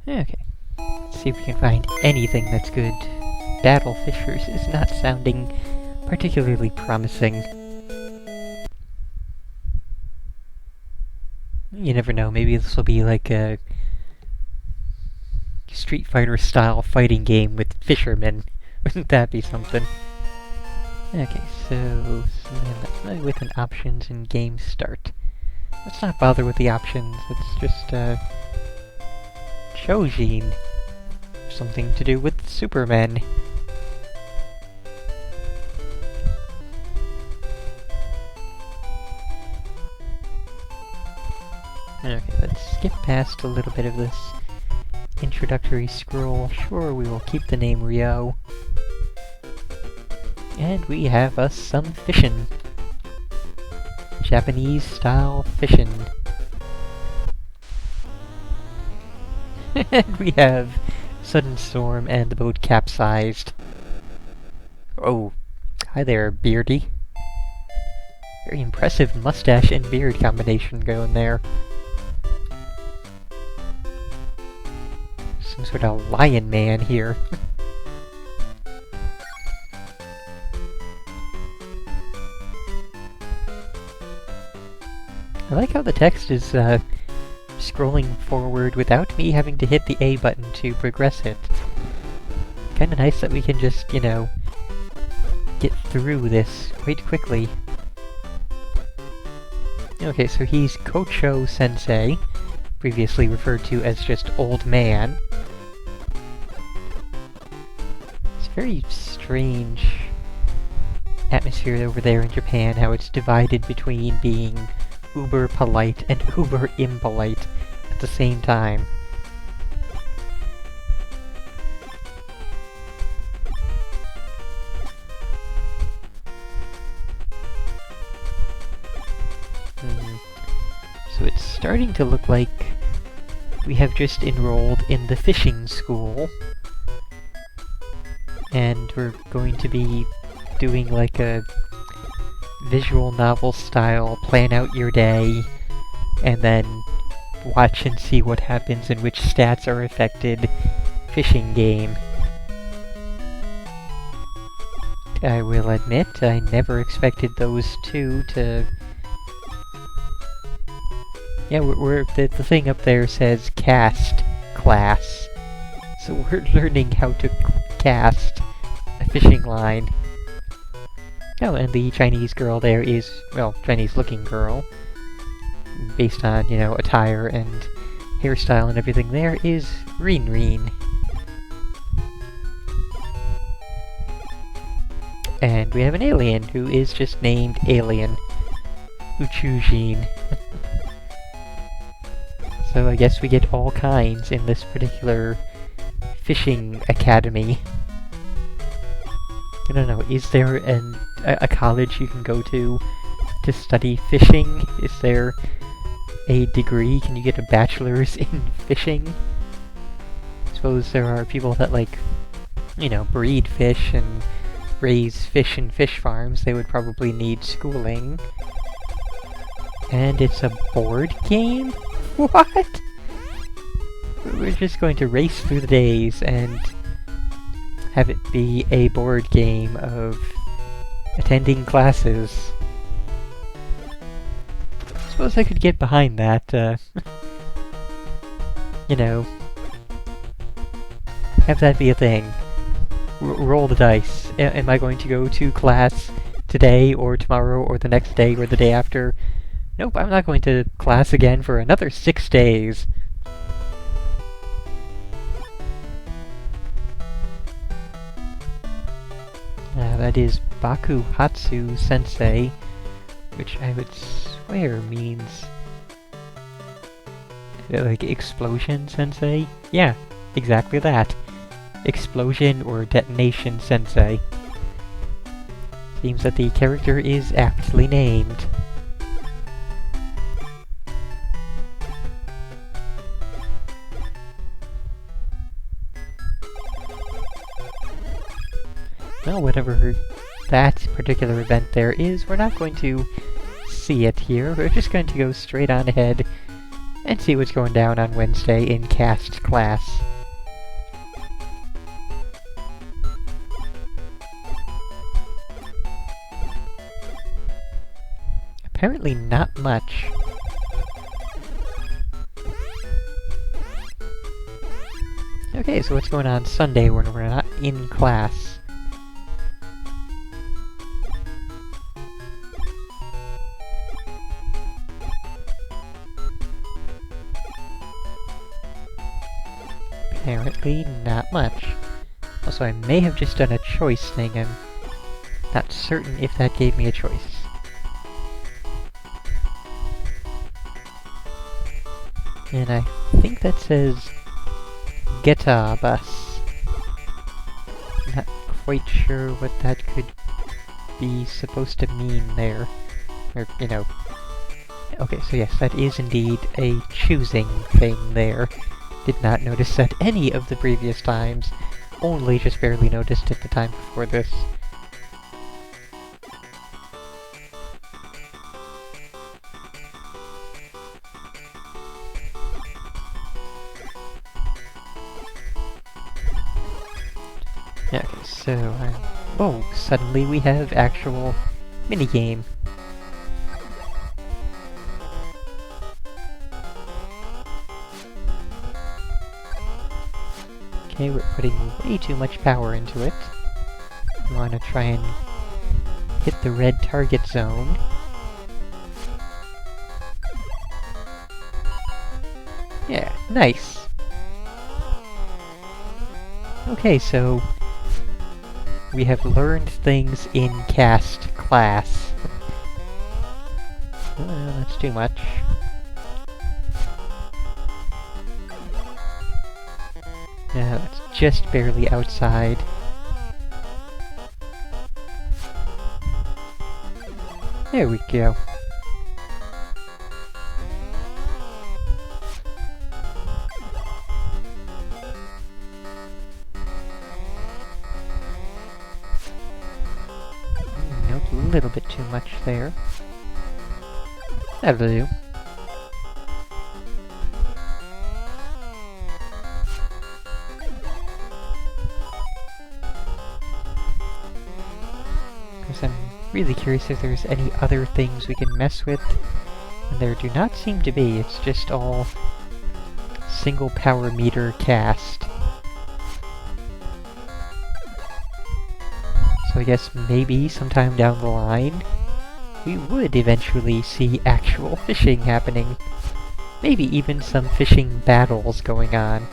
Okay. Let's see if we can find anything that's good. Battle Fishers is not sounding particularly promising. You never know, maybe this will be like a Street Fighter style fighting game with fishermen. Wouldn't that be something? Okay, so let's play with an options and game start. Let's not bother with the options, it's just Chojin. Something to do with Superman. Okay, let's skip past a little bit of this introductory scroll. Sure, we will keep the name Ryo. And we have us some fishin'. Japanese style fishin'. And we have sudden storm and the boat capsized. Oh, hi there, Beardy. Very impressive mustache and beard combination going there. Some sort of lion man here. I like how the text is scrolling forward without me having to hit the A button to progress it. Kinda nice that we can just, you know, get through this quite quickly. Okay, so he's Kocho Sensei, previously referred to as just Old Man. It's a very strange atmosphere over there in Japan, how it's divided between being uber polite and uber impolite at the same time. So it's starting to look like we have just enrolled in the fishing school, and we're going to be doing like a visual novel style, plan out your day, and then watch and see what happens and which stats are affected fishing game. I will admit, I never expected those two to... Yeah, the thing up there says cast class, so we're learning how to cast a fishing line. Oh, and the Chinese girl there is, well, Chinese-looking girl, based on, you know, attire and hairstyle and everything there, is Rin. And we have an alien who is just named Alien, Uchujin. So I guess we get all kinds in this particular fishing academy. I don't know, is there a college you can go to study fishing? Is there a degree? Can you get a bachelor's in fishing? I suppose there are people that, like, you know, breed fish and raise fish in fish farms. They would probably need schooling. And it's a board game? What? We're just going to race through the days and have it be a board game of attending classes. I suppose I could get behind that, you know, have that be a thing. Roll the dice. Am I going to go to class today, or tomorrow, or the next day, or the day after? Nope, I'm not going to class again for another 6 days. That is Bakuhatsu Sensei, which I would swear means... like Explosion Sensei? Yeah, exactly that. Explosion or Detonation Sensei. Seems that the character is aptly named. Well, whatever that particular event there is, we're not going to see it here. We're just going to go straight on ahead and see what's going down on Wednesday in cast class. Apparently not much. Okay, so what's going on Sunday when we're not in class? Apparently not much. Also, I may have just done a choice thing. I'm not certain if that gave me a choice. And I think that says Geta Bus. Not quite sure what that could be supposed to mean there. Or, you know. Okay, so yes, that is indeed a choosing thing there. Did not notice that any of the previous times. Only just barely noticed it the time before this. Okay, so, oh, suddenly we have actual minigame. Okay, we're putting way too much power into it. We want to try and hit the red target zone. Yeah, nice. Okay, so we have learned things in cast class. That's too much. No, it's just barely outside. There we go. Nope, a little bit too much there. That'll do. I'm really curious if there's any other things we can mess with. And there do not seem to be, it's just all single power meter cast. So I guess maybe sometime down the line, we would eventually see actual fishing happening. Maybe even some fishing battles going on.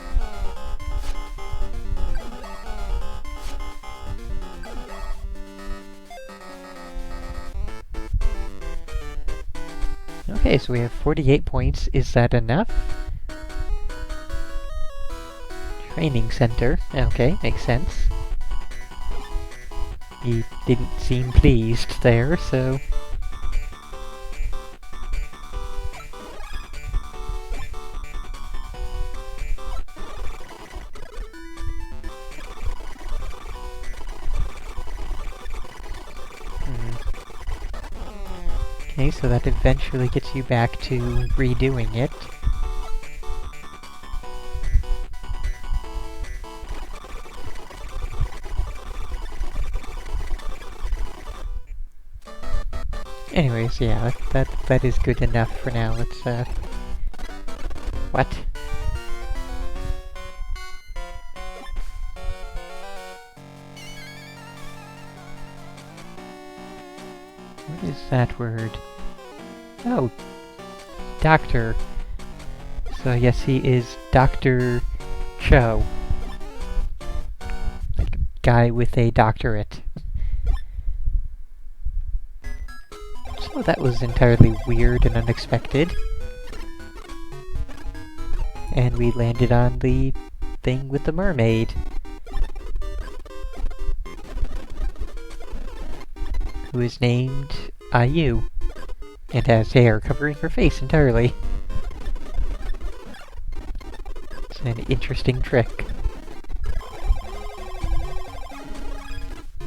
Okay, so we have 48 points. Is that enough? Training center. Okay, makes sense. He didn't seem pleased there, so... Okay, so that eventually gets you back to redoing it. Anyways, yeah, that is good enough for now. Let's, what? What is that word? Oh, doctor. So I guess he is Dr. Cho. Like a guy with a doctorate. So that was entirely weird and unexpected. And we landed on the thing with the mermaid. Who is named IU. And has hair covering her face entirely. It's an interesting trick.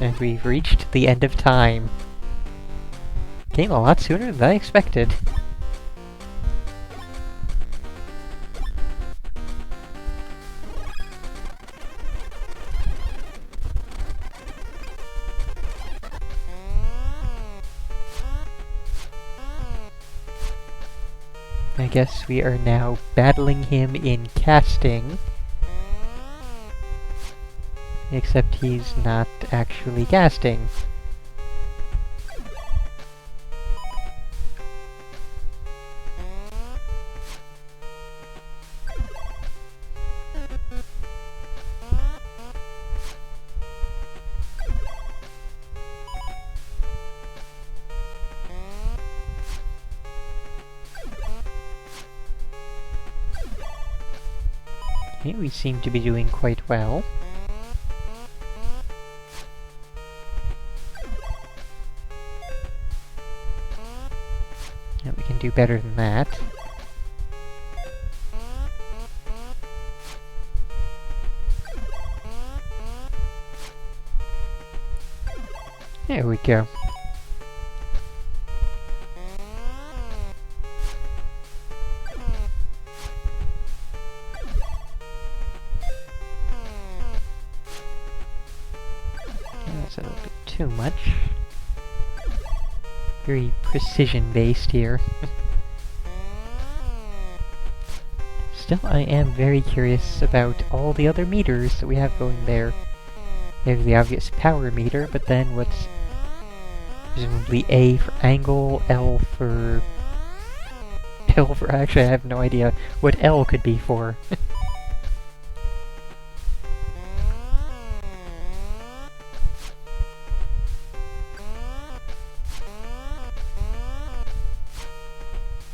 And we've reached the end of time. Came a lot sooner than I expected. guess we are now battling him in casting. Except he's not actually casting. Okay, we seem to be doing quite well. Yeah, we can do better than that. There we go. That's a little bit too much. Very precision-based here. Still, I am very curious about all the other meters that we have going there. There's the obvious power meter, but then what's presumably A for angle, L for... actually I have no idea what L could be for.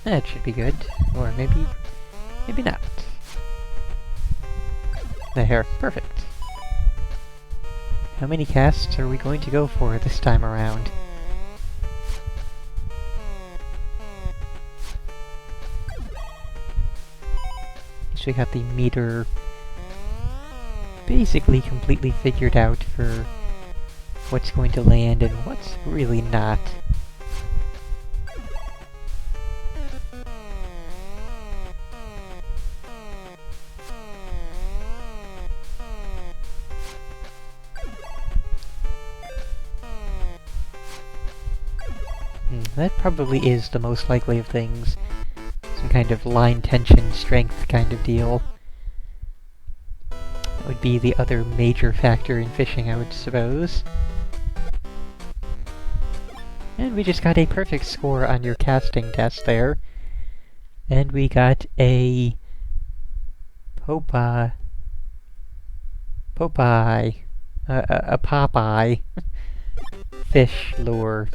That should be good. Or maybe not. There, perfect. How many casts are we going to go for this time around? So we got the meter basically completely figured out for what's going to land and what's really not. That probably is the most likely of things. Some kind of line tension strength kind of deal. That would be the other major factor in fishing, I would suppose. And we just got a perfect score on your casting test there. And we got a... Popeye. A Popeye. Fish lure.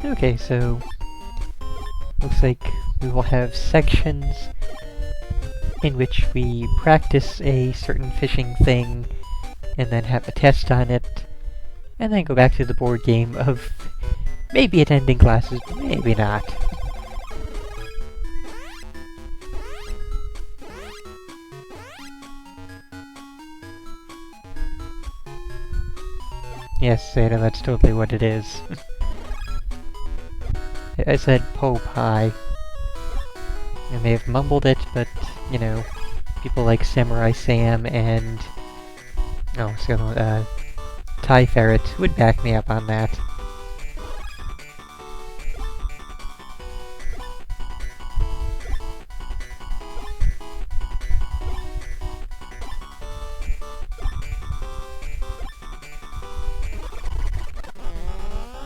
Okay, so looks like we will have sections in which we practice a certain fishing thing and then have a test on it, and then go back to the board game of maybe attending classes, maybe not. Yes, Zeta, that's totally what it is. I said Popeye. I may have mumbled it, but, you know, people like Samurai Sam and... oh, so, Ty Ferret would back me up on that.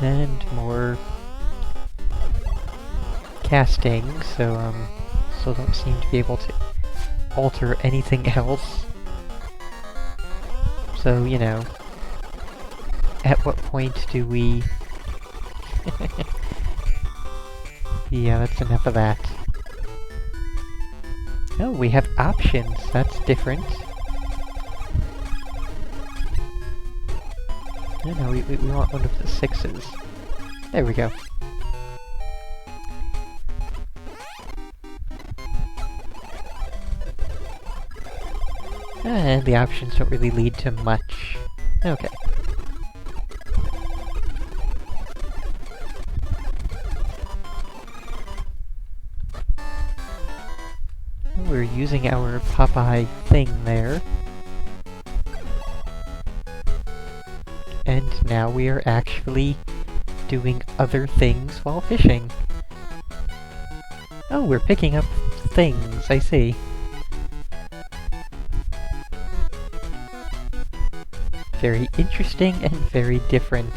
And more... casting, so still don't seem to be able to alter anything else. So, you know, at what point do we... yeah, that's enough of that. Oh, we have options, that's different. No, we want one of the 6s. There we go. And the options don't really lead to much. Okay. we're using our Popeye thing there. And now we are actually doing other things while fishing. Oh, we're picking up things, I see. Very interesting and very different.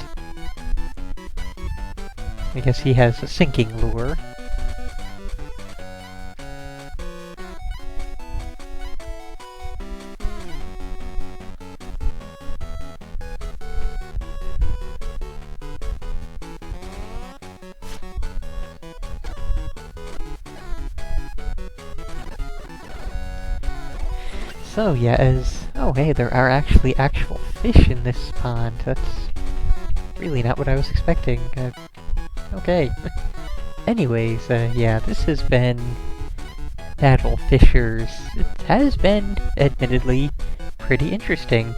I guess he has a sinking lure. So yeah, oh hey, there are actually actual fish in this pond. That's really not what I was expecting. Okay. Anyways, yeah, this has been Battle Fishers. It has been, admittedly, pretty interesting.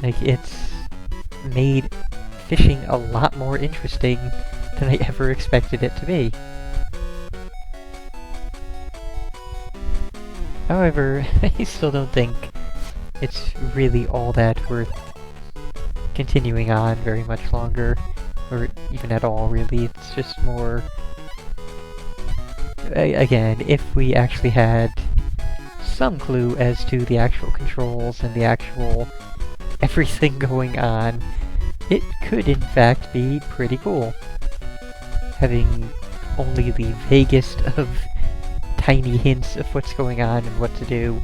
Like, it's made fishing a lot more interesting than I ever expected it to be. However, I still don't think it's really all that worth continuing on very much longer, or even at all, really. It's just more... Again, if we actually had some clue as to the actual controls and the actual everything going on, it could in fact be pretty cool. Having only the vaguest of tiny hints of what's going on and what to do.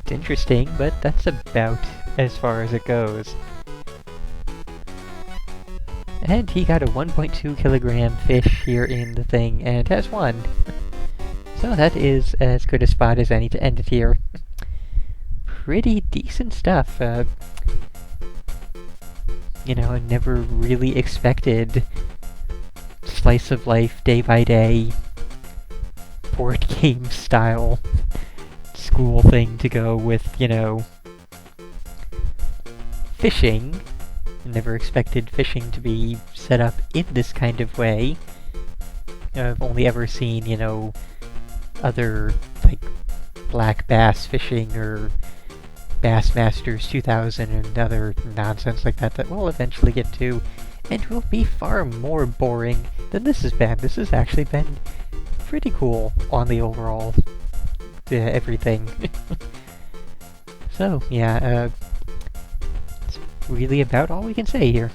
It's interesting, but that's about as far as it goes. And he got a 1.2 kilogram fish here in the thing, and has won. So that is as good a spot as any to end it here. Pretty decent stuff. You know, I never really expected slice of life, day by day, board game style school thing to go with, you know, fishing. Never expected fishing to be set up in this kind of way. I've only ever seen, you know, other, like, black bass fishing or Bassmasters 2000 and other nonsense like that that we'll eventually get to, and will be far more boring than this has been. This has actually been pretty cool on the overall everything. So, yeah, it's really about all we can say here.